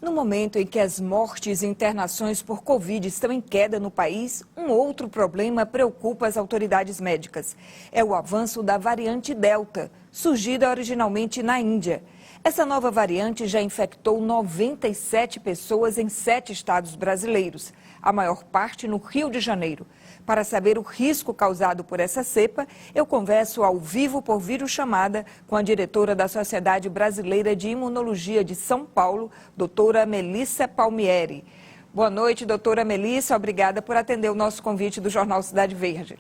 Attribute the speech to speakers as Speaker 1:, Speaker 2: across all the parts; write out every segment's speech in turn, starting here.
Speaker 1: No momento em que as mortes e internações por Covid estão em queda no país, um outro problema preocupa as autoridades médicas. É o avanço da variante Delta, surgida originalmente na Índia. Essa nova variante já infectou 97 pessoas em 7 estados brasileiros, a maior parte no Rio de Janeiro. Para saber o risco causado por essa cepa, eu converso ao vivo por videochamada com a diretora da Sociedade Brasileira de Imunologia de São Paulo, doutora Melissa Palmieri. Boa noite, doutora Melissa. Obrigada por atender o nosso convite do Jornal Cidade Verde.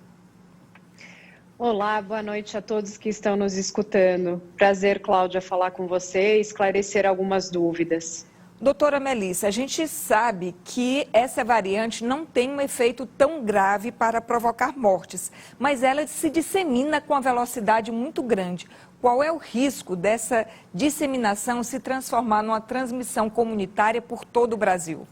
Speaker 2: Olá, boa noite a todos que estão nos escutando. Prazer, Cláudia, falar com você e esclarecer algumas dúvidas.
Speaker 1: Doutora Melissa, a gente sabe que essa variante não tem um efeito tão grave para provocar mortes, mas ela se dissemina com uma velocidade muito grande. Qual é o risco dessa disseminação se transformar numa transmissão comunitária por todo o Brasil?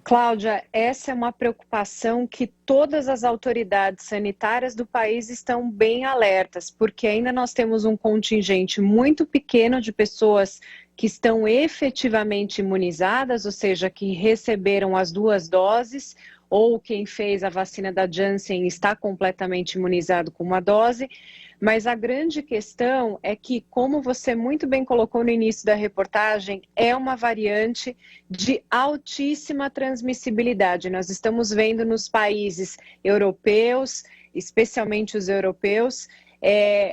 Speaker 2: Cláudia, essa é uma preocupação que todas as autoridades sanitárias do país estão bem alertas, porque ainda nós temos um contingente muito pequeno de pessoas que estão efetivamente imunizadas, ou seja, que receberam as 2 doses, ou quem fez a vacina da Janssen está completamente imunizado com uma dose. Mas a grande questão é que, como você muito bem colocou no início da reportagem, é uma variante de altíssima transmissibilidade. Nós estamos vendo nos países europeus, especialmente os europeus,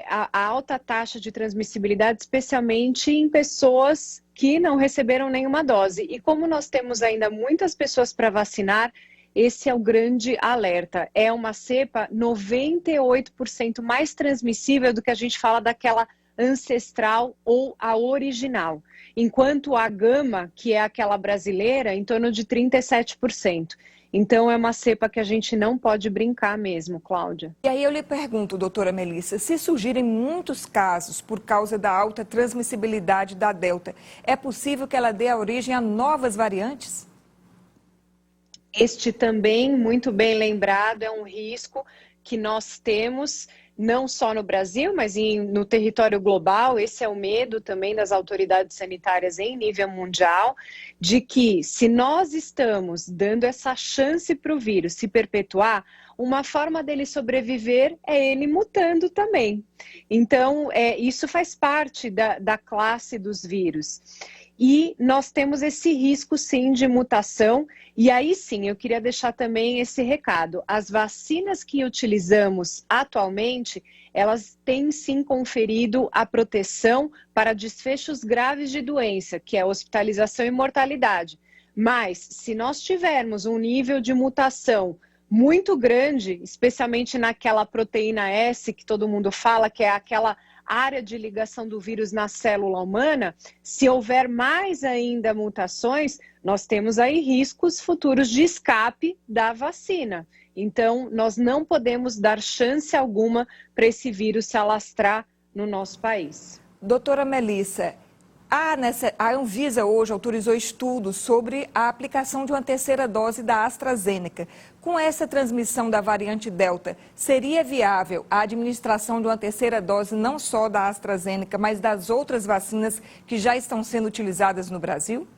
Speaker 2: a alta taxa de transmissibilidade, especialmente em pessoas que não receberam nenhuma dose. E como nós temos ainda muitas pessoas para vacinar, esse é o grande alerta. É uma cepa 98% mais transmissível do que a gente fala daquela ancestral ou a original. Enquanto a gama, que é aquela brasileira, em torno de 37%. Então, é uma cepa que a gente não pode brincar mesmo, Cláudia.
Speaker 1: E aí eu lhe pergunto, doutora Melissa, se surgirem muitos casos por causa da alta transmissibilidade da Delta, é possível que ela dê origem a novas variantes?
Speaker 2: Este também, muito bem lembrado, é um risco que nós temos, não só no Brasil, mas no território global. Esse é o medo também das autoridades sanitárias em nível mundial, de que se nós estamos dando essa chance para o vírus se perpetuar, uma forma dele sobreviver é ele mutando também. Então, isso faz parte da classe dos vírus. E nós temos esse risco, sim, de mutação. E aí, sim, eu queria deixar também esse recado. As vacinas que utilizamos atualmente, elas têm, sim, conferido a proteção para desfechos graves de doença, que é hospitalização e mortalidade. Mas, se nós tivermos um nível de mutação muito grande, especialmente naquela proteína S, que todo mundo fala, que é aquela área de ligação do vírus na célula humana, se houver mais ainda mutações, nós temos aí riscos futuros de escape da vacina. Então, nós não podemos dar chance alguma para esse vírus se alastrar no nosso país.
Speaker 1: Doutora Melissa, a Anvisa hoje autorizou estudos sobre a aplicação de uma terceira dose da AstraZeneca. Com essa transmissão da variante Delta, seria viável a administração de uma terceira dose não só da AstraZeneca, mas das outras vacinas que já estão sendo utilizadas no Brasil?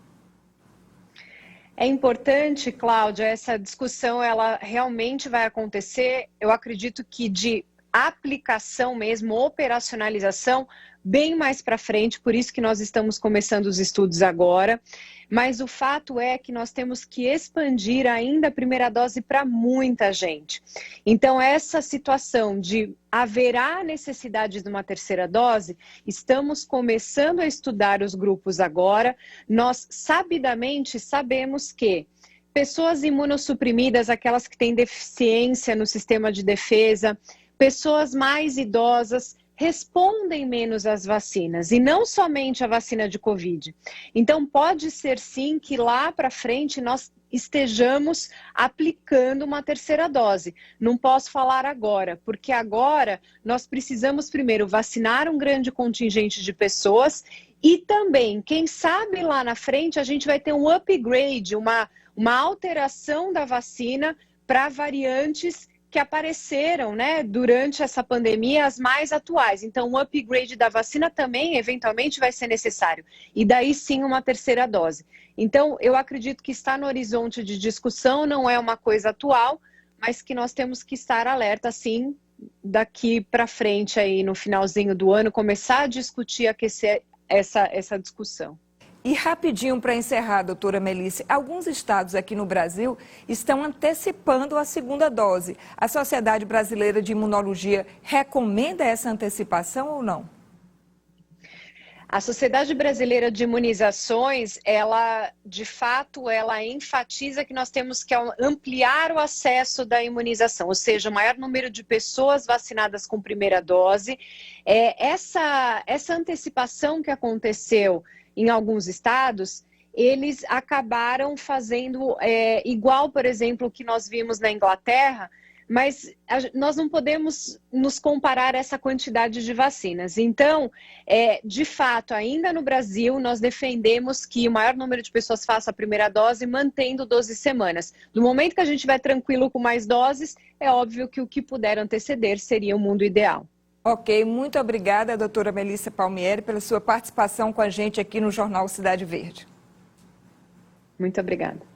Speaker 2: É importante, Cláudia, essa discussão ela realmente vai acontecer. Eu acredito que de aplicação mesmo, operacionalização, bem mais para frente, por isso que nós estamos começando os estudos agora. Mas o fato é que nós temos que expandir ainda a primeira dose para muita gente. Então, essa situação de haverá necessidade de uma terceira dose, estamos começando a estudar os grupos agora. Nós, sabidamente, sabemos que pessoas imunossuprimidas, aquelas que têm deficiência no sistema de defesa, pessoas mais idosas, respondem menos às vacinas, e não somente a vacina de Covid. Então, pode ser sim que lá para frente nós estejamos aplicando uma terceira dose. Não posso falar agora, porque agora nós precisamos primeiro vacinar um grande contingente de pessoas e também, quem sabe lá na frente, a gente vai ter um upgrade, uma alteração da vacina para variantes que apareceram, né, durante essa pandemia, as mais atuais. Então, o upgrade da vacina também, eventualmente, vai ser necessário. E daí sim, uma terceira dose. Então, eu acredito que está no horizonte de discussão, não é uma coisa atual, mas que nós temos que estar alerta, sim, daqui para frente, aí no finalzinho do ano, começar a discutir, aquecer essa discussão.
Speaker 1: E rapidinho para encerrar, doutora Melisse, alguns estados aqui no Brasil estão antecipando a segunda dose. A Sociedade Brasileira de Imunologia recomenda essa antecipação ou não?
Speaker 2: A Sociedade Brasileira de Imunizações, ela, de fato, ela enfatiza que nós temos que ampliar o acesso da imunização, ou seja, o maior número de pessoas vacinadas com primeira dose. Essa antecipação que aconteceu em alguns estados, eles acabaram fazendo igual, por exemplo, o que nós vimos na Inglaterra, mas nós não podemos nos comparar essa quantidade de vacinas. Então, de fato, ainda no Brasil, nós defendemos que o maior número de pessoas faça a primeira dose, mantendo 12 semanas. No momento que a gente estiver tranquilo com mais doses, é óbvio que o que puder anteceder seria o mundo ideal.
Speaker 1: Ok, muito obrigada, doutora Melissa Palmieri, pela sua participação com a gente aqui no Jornal Cidade Verde.
Speaker 2: Muito obrigada.